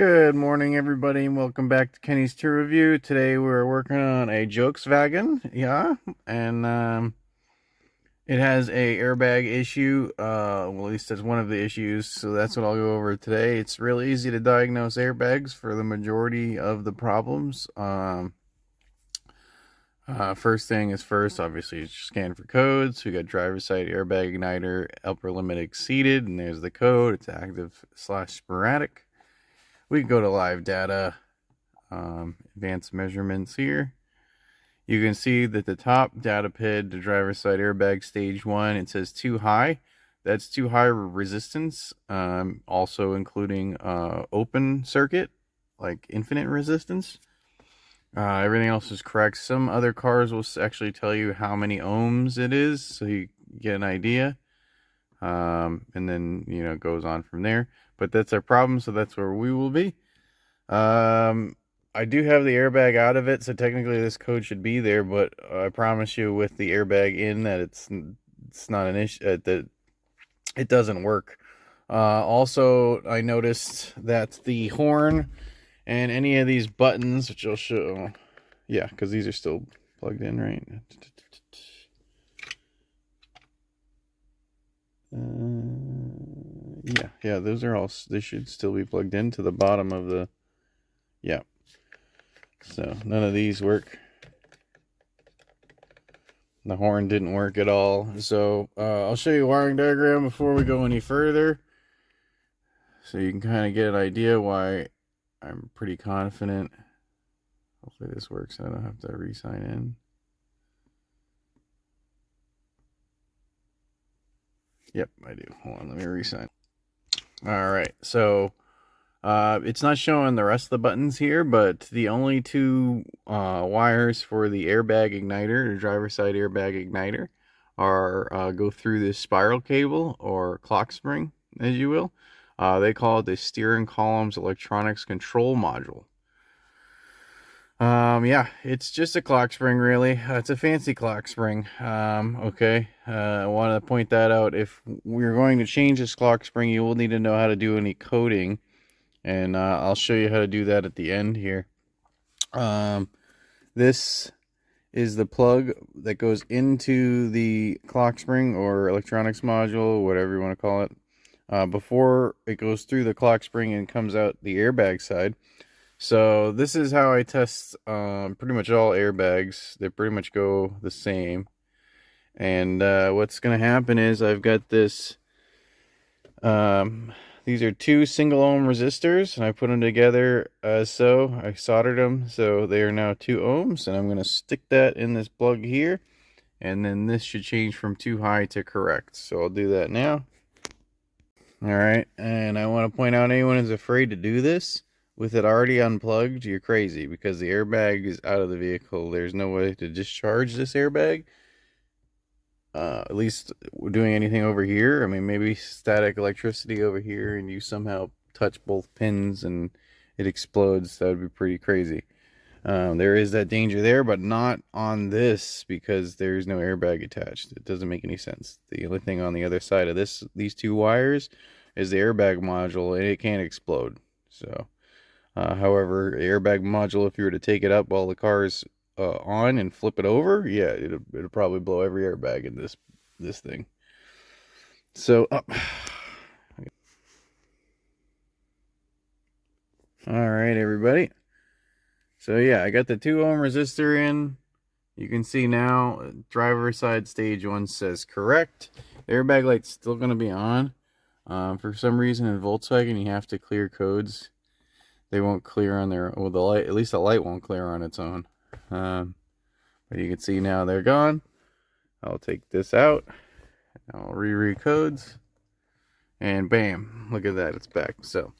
Good morning, everybody, and welcome back to Kenny's Tour Review. Today we're working on a Jokeswagen, yeah, and it has a airbag issue. Well, at least that's one of the issues, so that's what I'll go over today. It's real easy to diagnose airbags for the majority of the problems. First thing is first, obviously, you scan for codes. We got driver's side airbag igniter, upper limit exceeded, and there's the code. It's active/sporadic. We can go to live data, advanced measurements here. You can see that the top data PID, the driver's side airbag stage 1, it says too high. That's too high resistance, also including open circuit, like infinite resistance. Everything else is correct. Some other cars will actually tell you how many ohms it is, so you get an idea. And then, it goes on from there. But that's our problem, so that's where we will be. I do have the airbag out of it, so technically this code should be there, but I promise you with the airbag in that it's not an issue, that it doesn't work. Also, I noticed that the horn and any of these buttons, which I'll show, yeah, because these are still plugged in, right? Yeah, those are all, they should still be plugged into the bottom of the, yeah. So none of these work. The horn didn't work at all. So I'll show you a wiring diagram before we go any further, so you can kind of get an idea why I'm pretty confident. Hopefully this works. I don't have to re-sign in. Yep, I do. Hold on, let me re-sign. All right, so it's not showing the rest of the buttons here, but the only two wires for the airbag igniter, the driver's side airbag igniter, are go through this spiral cable or clock spring, as you will. They call it the steering column's electronics control module. Yeah, it's just a clock spring, really. It's a fancy clock spring. Okay. I wanted to point that out. If we're going to change this clock spring, you will need to know how to do any coding, and I'll show you how to do that at the end here. This is the plug that goes into the clock spring or electronics module, whatever you want to call it, before it goes through the clock spring and comes out the airbag side. So this is how I test pretty much all airbags. They pretty much go the same. And what's going to happen is I've got this, these are two single ohm resistors, and I put them together so. I soldered them, so they are now 2 ohms, and I'm going to stick that in this plug here, and then this should change from too high to correct. So I'll do that now. Alright, and I want to point out, anyone who's afraid to do this with it already unplugged, you're crazy, because the airbag is out of the vehicle. There's no way to discharge this airbag. At least doing anything over here. I mean, maybe static electricity over here and you somehow touch both pins and it explodes. That would be pretty crazy. There is that danger there, but not on this, because there's no airbag attached. It doesn't make any sense. The only thing on the other side of these two wires is the airbag module, and it can't explode. So however, the airbag module, if you were to take it up while the car is on and flip it over, yeah, it'll probably blow every airbag in this thing. So all right, everybody. So yeah, I got the 2 ohm resistor in. You can see now driver side stage 1 says correct. The airbag light's still going to be on. For some reason in Volkswagen you have to clear codes. They won't clear on their, well, the light, at least the light won't clear on its own. But you can see now they're gone. I'll take this out. I'll reread codes. And bam, look at that, it's back. So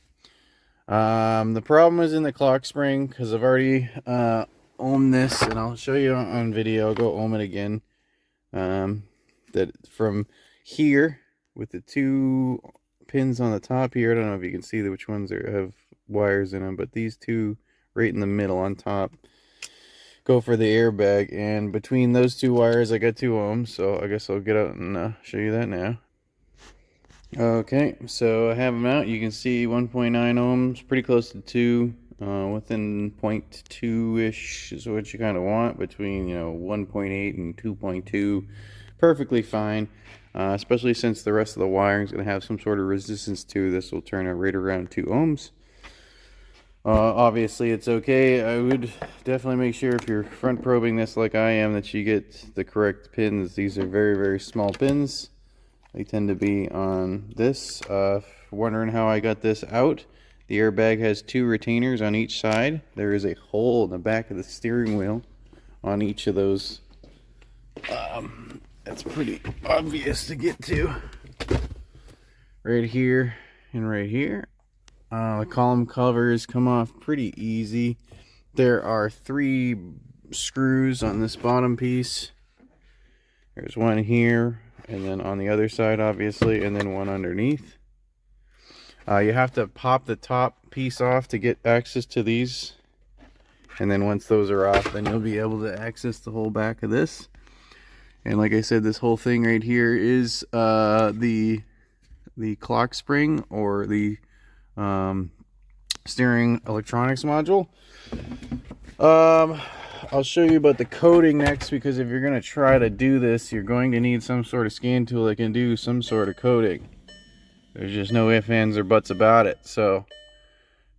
the problem is in the clock spring, because I've already ohmed this, and I'll show you on video. I'll go ohm it again. That from here with the 2 pins on the top here, I don't know if you can see which ones have wires in them, but these 2 right in the middle on top go for the airbag, and between those 2 wires I got 2 ohms. So I guess I'll get out and show you that now. Okay, so I have them out. You can see 1.9 ohms, pretty close to 2, within 0.2-ish is what you kind of want, between 1.8 and 2.2. Perfectly fine, especially since the rest of the wiring is going to have some sort of resistance to this. Will turn it right around 2 ohms. Obviously it's okay. I would definitely make sure if you're front probing this like I am that you get the correct pins. These are very, very small pins. They tend to be on this. Wondering how I got this out. The airbag has 2 retainers on each side. There is a hole in the back of the steering wheel on each of those. That's pretty obvious to get to. Right here and right here. The column covers come off pretty easy. There are 3 screws on this bottom piece. There's one here, and then on the other side, obviously, and then one underneath. You have to pop the top piece off to get access to these. And then once those are off, then you'll be able to access the whole back of this. And like I said, this whole thing right here is the clock spring, or the steering electronics module. I'll show you about the coding next, because if you're going to try to do this, you're going to need some sort of scan tool that can do some sort of coding. There's just no ifs, ands, or buts about it. So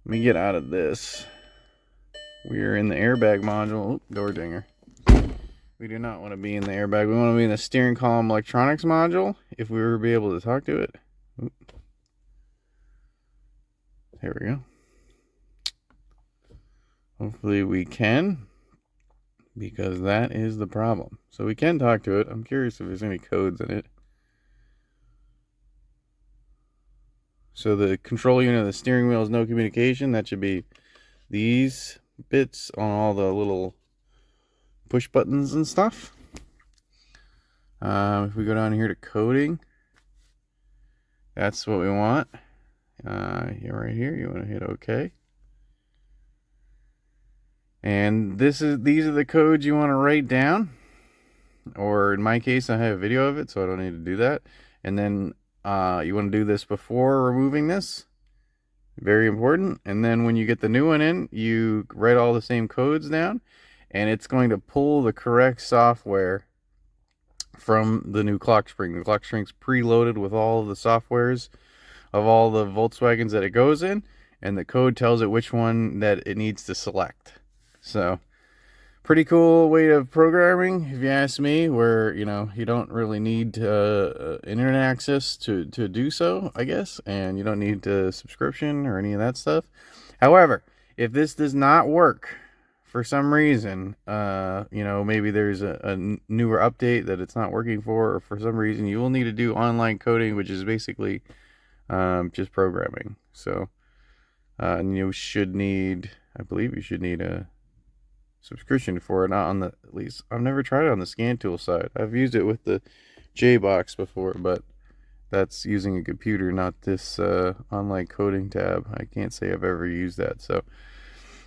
let me get out of this. We are in the airbag module. Oop, door dinger. We do not want to be in the airbag. We want to be in the steering column electronics module, if we were to be able to talk to it. Oop. There we go. Hopefully we can, because that is the problem. So we can talk to it. I'm curious if there's any codes in it. So the control unit of the steering wheel is no communication. That should be these bits on all the little push buttons and stuff. If we go down here to coding, that's what we want. Right here, you want to hit OK. And these are the codes you want to write down. Or in my case, I have a video of it, so I don't need to do that. And then you want to do this before removing this. Very important. And then when you get the new one in, you write all the same codes down, and it's going to pull the correct software from the new clock spring. The clock spring's preloaded with all of the softwares of all the Volkswagens that it goes in, and the code tells it which one that it needs to select. So pretty cool way of programming, if you ask me, where you don't really need internet access to do so, I guess, and you don't need a subscription or any of that stuff. However, if this does not work for some reason, maybe there's a newer update that it's not working for, or for some reason, you will need to do online coding, which is basically just programming. So and you should need, I believe you should need a subscription for it, not on the, at least I've never tried it on the scan tool side. I've used it with the J-Box before, but that's using a computer, not this online coding tab. I can't say I've ever used that, so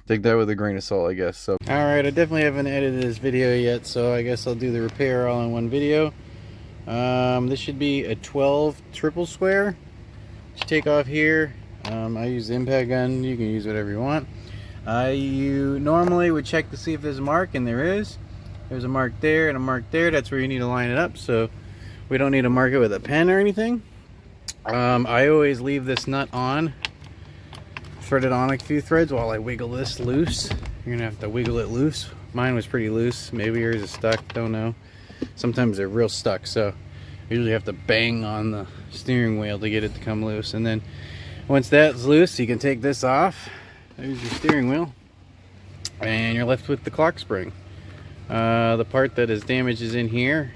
take that with a grain of salt, I guess. So alright, I definitely haven't edited this video yet, so I guess I'll do the repair all in one video. This should be a 12 triple square. Just take off here. I use the impact gun. You can use whatever you want. You normally would check to see if there's a mark, and there is. There's a mark there and a mark there. That's where you need to line it up, so we don't need to mark it with a pen or anything. I always leave this nut on, threaded on a few threads while I wiggle this loose. You're gonna have to wiggle it loose. Mine was pretty loose. Maybe yours is stuck, don't know. Sometimes they're real stuck, so you usually have to bang on the steering wheel to get it to come loose. And then once that's loose, you can take this off. There's your steering wheel, and you're left with the clock spring. The part that is damaged is in here.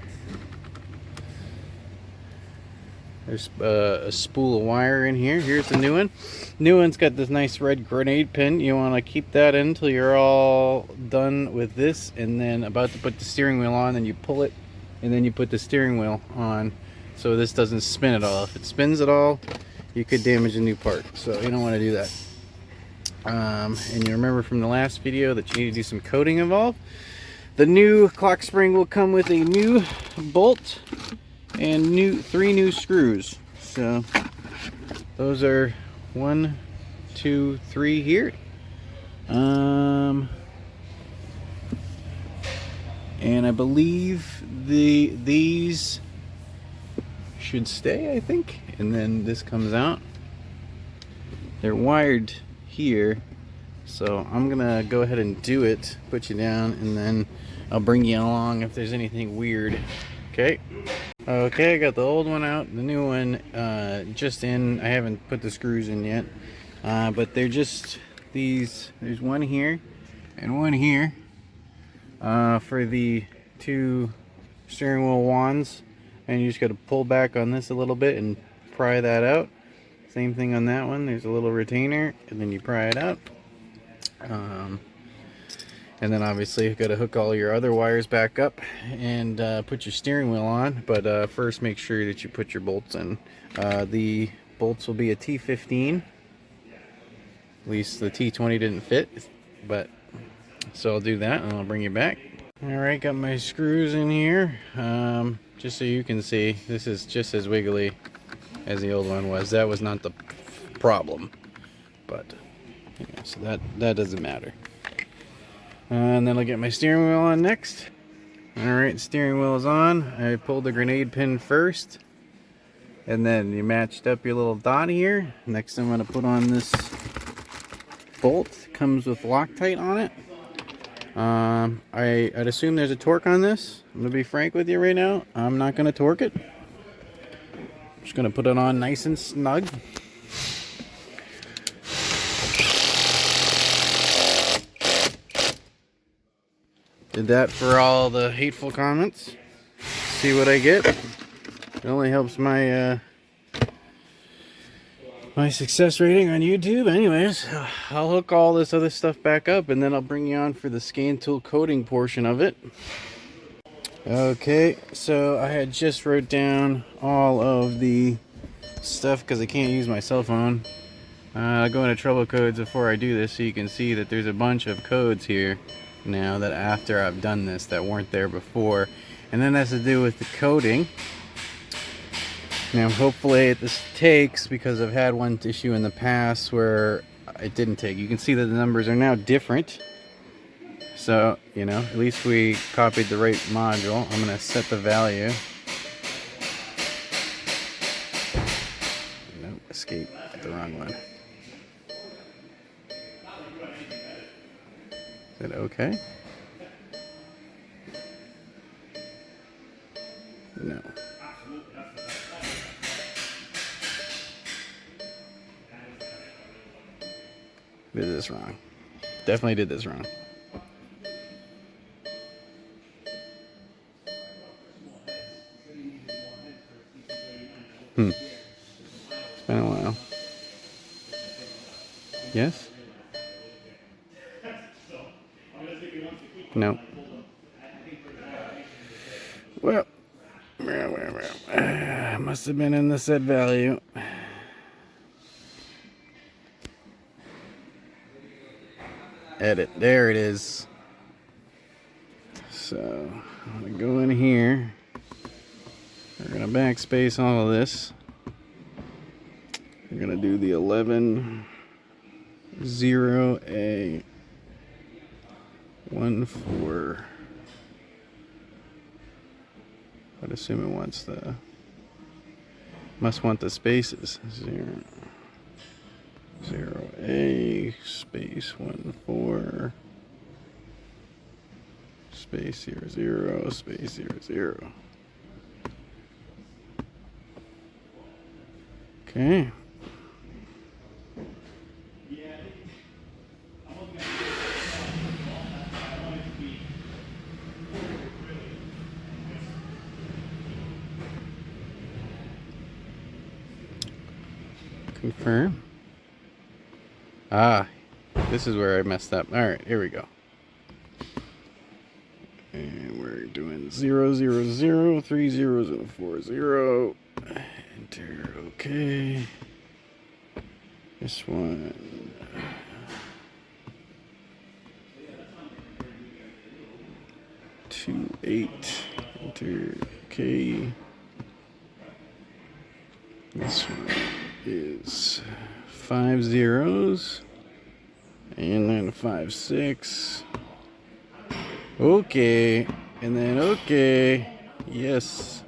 There's a spool of wire in here. Here's the new one. New one's got this nice red grenade pin. You want to keep that in until you're all done with this, and then about to put the steering wheel on, and you pull it, and then you put the steering wheel on, so this doesn't spin at all. If it spins at all, you could damage a new part, so you don't want to do that. And you remember from the last video that you need to do some coding involved. The new clock spring will come with a new bolt and 3 new screws. So those are 1, 2, 3 here. And I believe these should stay, I think. And then this comes out. They're wired here. So I'm gonna go ahead and do it, put you down, and then I'll bring you along if there's anything weird. Okay? Okay, I got the old one out, the new one just in. I haven't put the screws in yet. But they're just these, there's one here and one here for the 2 steering wheel wands. And you just gotta pull back on this a little bit and pry that out. Same thing on that one, there's a little retainer and then you pry it out. And then obviously you got to hook all your other wires back up and put your steering wheel on. But first make sure that you put your bolts in. The bolts will be a T15. At least the T20 didn't fit. But so I'll do that and I'll bring you back. Alright, got my screws in here. Just so you can see, this is just as wiggly as the old one was. That was not the problem. But yeah, so that doesn't matter. And then I'll get my steering wheel on next. Alright, steering wheel is on. I pulled the grenade pin first. And then you matched up your little dot here. Next I'm going to put on this bolt. Comes with Loctite on it. I'd assume there's a torque on this. I'm going to be frank with you right now. I'm not going to torque it. I'm just going to put it on nice and snug. Did that for all the hateful comments. See what I get. It only helps my my success rating on YouTube. Anyways, I'll hook all this other stuff back up and then I'll bring you on for the scan tool coating portion of it. Okay, so I had just wrote down all of the stuff because I can't use my cell phone. I'll go into trouble codes before I do this so you can see that there's a bunch of codes here now that after I've done this that weren't there before, and then that's to do with the coating. Now hopefully this takes, because I've had one issue in the past where it didn't take. You can see that the numbers are now different, so you know at least we copied the right module. I'm going to set the value. No, escape, the wrong one. Is it okay? No. Did this wrong. Definitely did this wrong. It's been a while. Yes? No. Well, must have been in the set value. Edit. There it is. So I'm gonna go in here. We're gonna backspace all of this. We're gonna do the 11-0A 14. I'd assume it wants the, must want the spaces. 0A space 14 space 00 space 00. Okay. Confirm. Ah, this is where I messed up. All right, here we go. And we're doing 000 3 zeros and a 40. Enter. Okay. This one. 2 8. Enter. Okay. This 5 zeros. And then 5, 6. Okay. And then okay. Yes.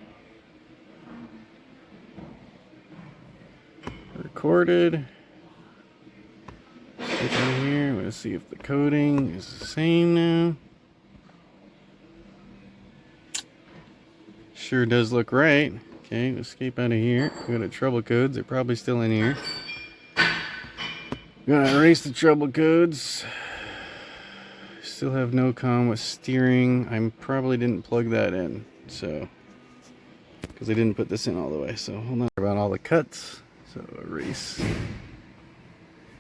Recorded. Stick in here. Let's see if the coding is the same now. Sure does look right. Okay, escape out of here. Go to trouble codes. They're probably still in here. Gonna erase the trouble codes. Still have no comm with steering. I probably didn't plug that in, so because I didn't put this in all the way. So hold on about all the cuts. So erase.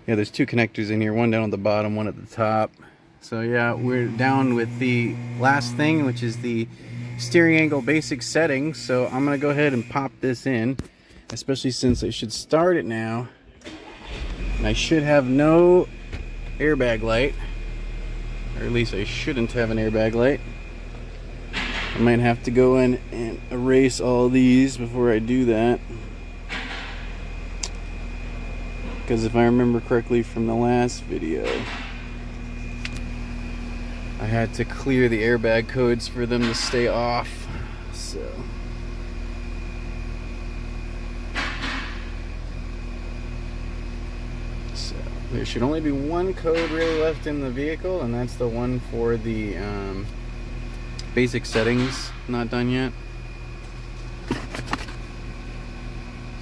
Yeah, there's 2 connectors in here. One down at the bottom, one at the top. So yeah, we're down with the last thing, which is the steering angle basic settings. So I'm gonna go ahead and pop this in, especially since I should start it now. And I should have no airbag light, or at least I shouldn't have an airbag light. I might have to go in and erase all these before I do that, because if I remember correctly from the last video, I had to clear the airbag codes for them to stay off. So there should only be one code really left in the vehicle, and that's the one for the basic settings. Not done yet.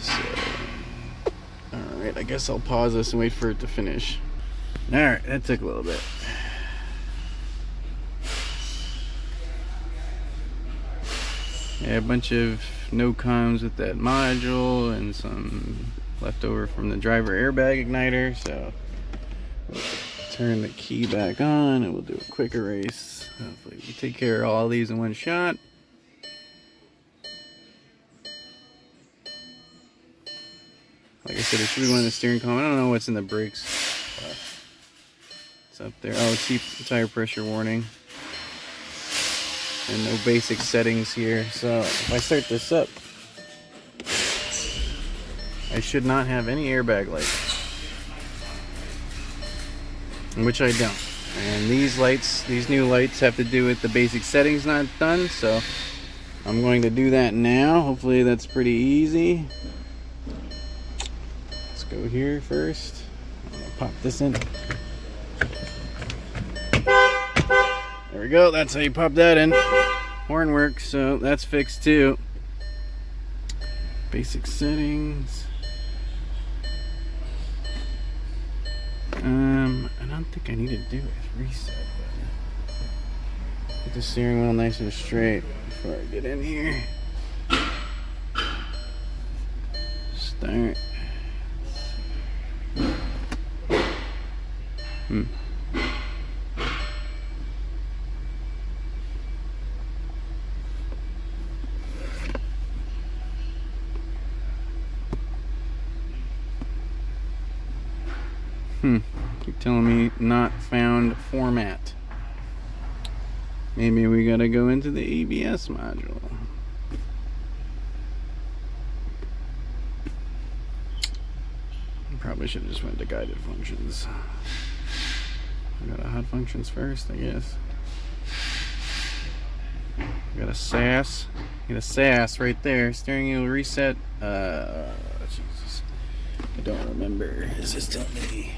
So, alright, I guess I'll pause this and wait for it to finish. Alright, that took a little bit. Yeah, a bunch of no comms with that module and some left over from the driver airbag igniter. So we'll turn the key back on and we'll do a quick erase. Hopefully we can take care of all these in one shot. Like I said, it should be one in the steering column. I don't know what's in the brakes. It's up there. Oh, it's tire pressure warning. And no basic settings here. So if I start this up, I should not have any airbag light, which I don't. And these lights, these new lights, have to do with the basic settings not done. So I'm going to do that now. Hopefully that's pretty easy. Let's go here first. I'm gonna pop this in. There we go. That's how you pop that in. Horn works, so that's fixed too. Basic settings. I don't think I need to do a reset button. Get the steering wheel nice and straight before I get in here. Start. Keep telling me not found format. Maybe we gotta go into the ABS module. Probably should have just went to guided functions. I got a hot functions first, I guess. Got a SAS. Get a SAS right there. Steering wheel reset. Jesus. I don't remember. Is this telling me?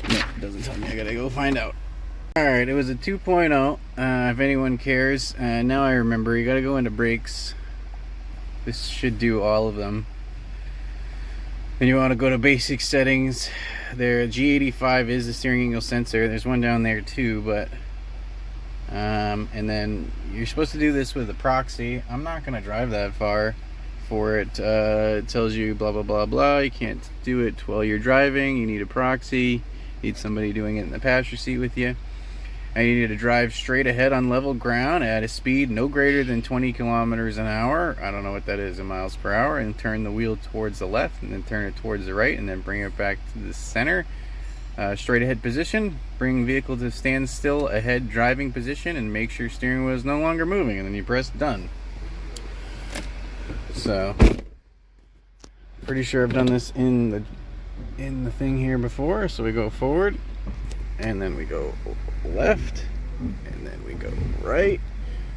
No, it doesn't tell me. I gotta go find out. Alright, it was a 2.0, if anyone cares. Now I remember, you gotta go into brakes. This should do all of them. Then you want to go to basic settings. There, G85 is the steering angle sensor. There's one down there too, but and then you're supposed to do this with a proxy. I'm not gonna drive that far for it. It tells you blah blah blah blah. You can't do it while you're driving. You need a proxy. You need somebody doing it in the passenger seat with you. And you need to drive straight ahead on level ground at a speed no greater than 20 kilometers an hour. I don't know what that is in miles per hour. And turn the wheel towards the left and then turn it towards the right and then bring it back to the center. Straight ahead position. Bring vehicle to standstill ahead driving position and make sure steering wheel is no longer moving. And then you press done. So pretty sure I've done this in the thing here before. So we go forward, and then we go left, and then we go right,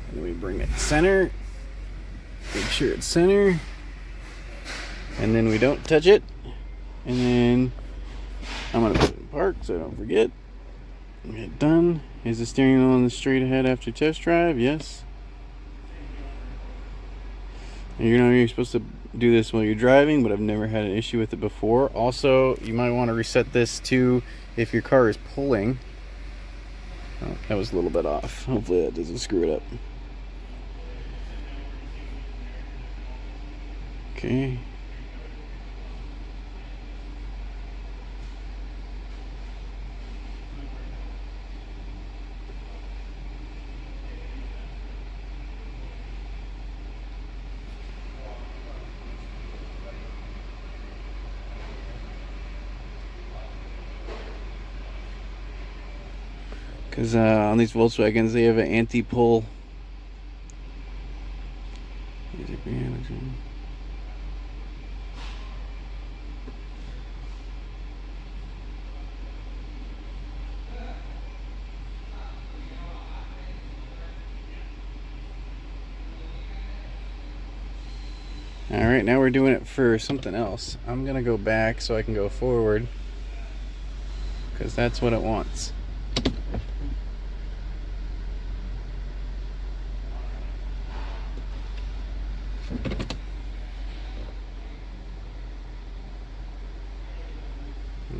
and then we bring it center. Make sure it's center, and then we don't touch it. And then I'm gonna put it in park so I don't forget. Get done. Is the steering wheel on the straight ahead after test drive? Yes. And you know you're supposed to do this while you're driving, but I've never had an issue with it before. Also, you might want to reset this to if your car is pulling. Oh, that was a little bit off. Hopefully that doesn't screw it up. Okay. Because on these Volkswagens, they have an anti-pull. Alright, now we're doing it for something else. I'm going to go back so I can go forward, because that's what it wants.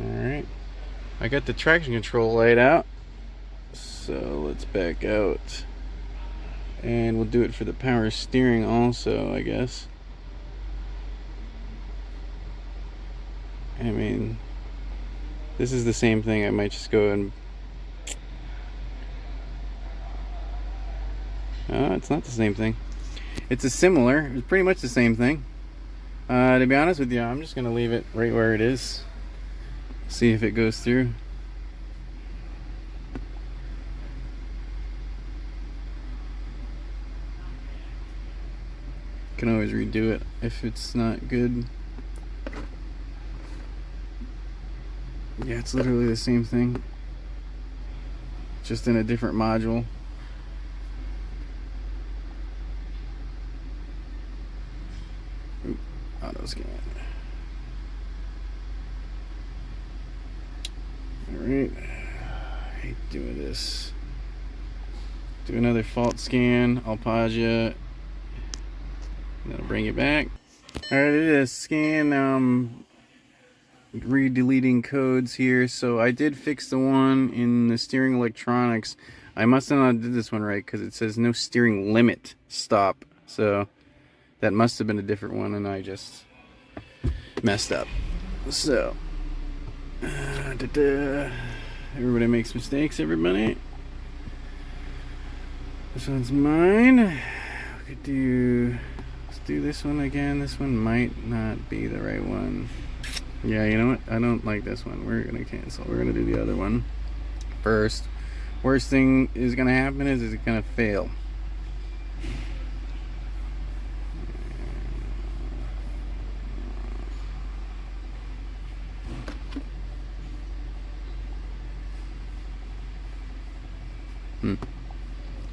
Alright, I got the traction control light out, so let's back out. And we'll do it for the power steering also, I guess. I mean, this is the same thing. I might just go and... it's not the same thing. It's pretty much the same thing. To be honest with you, I'm just gonna leave it right where it is. See if it goes through. Can always redo it if it's not good. Yeah, it's literally the same thing, just in a different module. Ooh, auto scan. Alright, I hate doing this. Do another fault scan. I'll pause you. That'll bring it back. Alright, it is scan. Re-deleting codes here. So I did fix the one in the steering electronics. I must have not did this one right, because it says no steering limit stop. So that must have been a different one, and I just messed up. So everybody makes mistakes, everybody. This one's mine. We could do... let's do this one again. This one might not be the right one. Yeah, you know what? I don't like this one. We're gonna cancel. We're gonna do the other one first. Worst thing is gonna happen is it's gonna fail.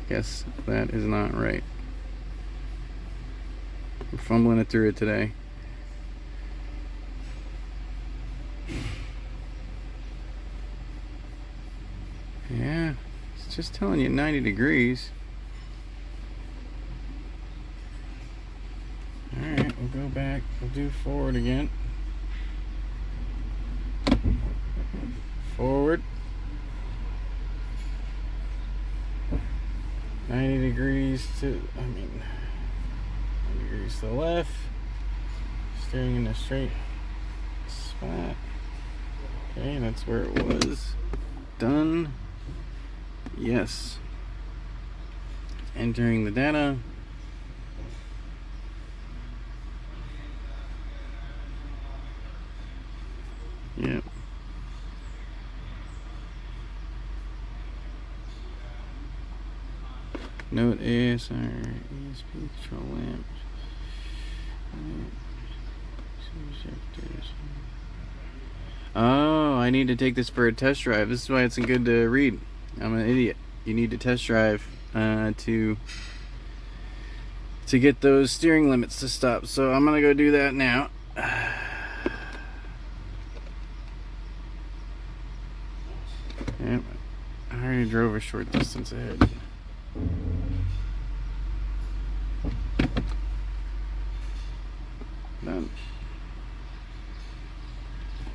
Guess that is not right. I'm fumbling it through it today. Yeah, it's just telling you 90 degrees. Alright, we'll go back. We'll do forward again. Forward. 90 degrees to, 90 degrees to the left. Steering in a straight spot. Okay, that's where it was. Done. Yes. Entering the data. Yep. Note ASR, ESP control lamp. Oh, I need to take this for a test drive. This is why it's good to read. I'm an idiot. You need to test drive to get those steering limits to stop. So I'm gonna go do that now. Yep. I already drove a short distance ahead. Done.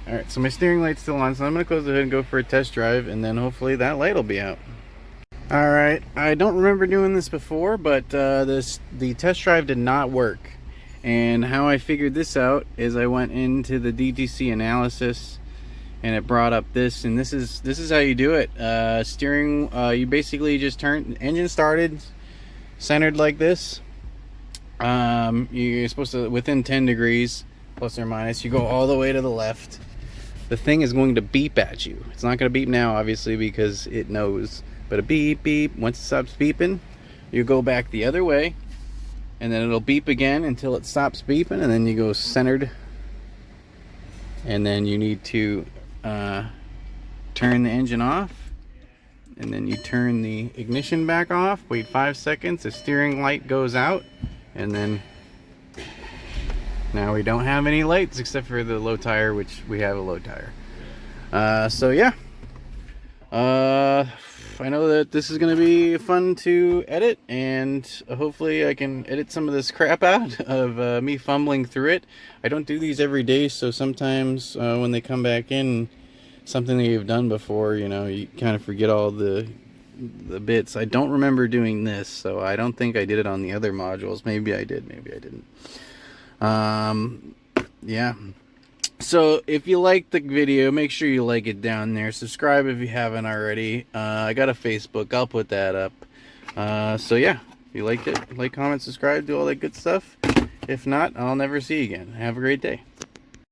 Alright, so my steering light's still on, so I'm going to close the hood and go for a test drive, and then hopefully that light will be out. Alright, I don't remember doing this before, but the test drive did not work. And how I figured this out is I went into the DTC analysis, and it brought up this, and this is how you do it. Steering, you basically just turn, engine started, centered like this. You're supposed to, within 10 degrees, plus or minus, you go all the way to the left. The thing is going to beep at you. It's not going to beep now, obviously, because it knows. But a beep, beep. Once it stops beeping, you go back the other way, and then it'll beep again until it stops beeping, and then you go centered. And then you need to turn the engine off, and then you turn the ignition back off. Wait 5 seconds. The steering light goes out, and then now we don't have any lights except for the low tire, which we have a low tire. So yeah, I know that this is going to be fun to edit, and hopefully I can edit some of this crap out of me fumbling through it. I don't do these every day, so sometimes when they come back in, something that you've done before, you know, you kind of forget all the bits. I don't remember doing this, so I don't think I did it on the other modules. Maybe I did, maybe I didn't. Yeah, so if you like the video, make sure you like it down there. Subscribe if you haven't already. I got a Facebook, I'll put that up. So yeah, if you liked it, like, comment, subscribe, do all that good stuff. If not, I'll never see you again. Have a great day.